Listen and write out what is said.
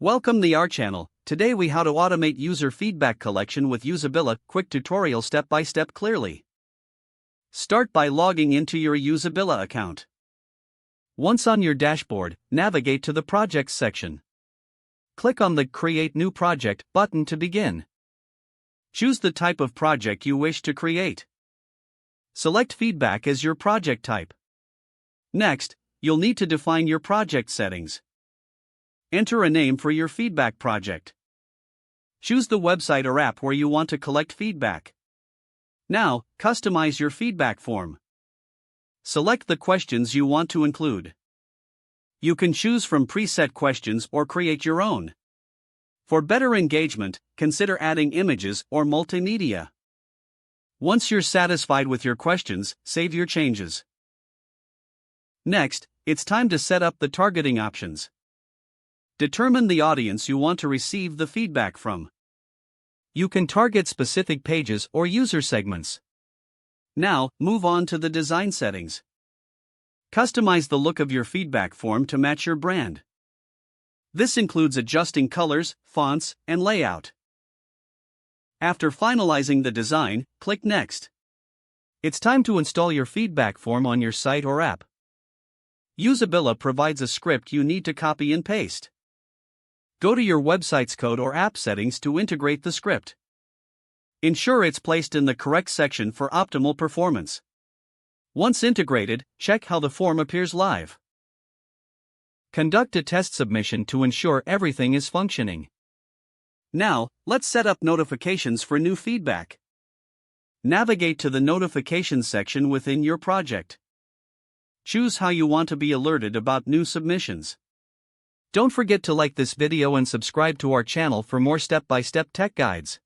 Welcome to our channel. Today we how to automate user feedback collection with Usabilla. Quick tutorial step by step clearly. Start by logging into your Usabilla account. Once on your dashboard, navigate to the Projects section. Click on the Create New Project button to begin. Choose the type of project you wish to create. Select Feedback as your project type. Next, you'll need to define your project settings. Enter a name for your feedback project. Choose the website or app where you want to collect feedback. Now, customize your feedback form. Select the questions you want to include. You can choose from preset questions or create your own. For better engagement, consider adding images or multimedia. Once you're satisfied with your questions, save your changes. Next, it's time to set up the targeting options. Determine the audience you want to receive the feedback from. You can target specific pages or user segments. Now, move on to the design settings. Customize the look of your feedback form to match your brand. This includes adjusting colors, fonts, and layout. After finalizing the design, click Next. It's time to install your feedback form on your site or app. Usabilla provides a script you need to copy and paste. Go to your website's code or app settings to integrate the script. Ensure it's placed in the correct section for optimal performance. Once integrated, check how the form appears live. Conduct a test submission to ensure everything is functioning. Now, let's set up notifications for new feedback. Navigate to the Notifications section within your project. Choose how you want to be alerted about new submissions. Don't forget to like this video and subscribe to our channel for more step-by-step tech guides.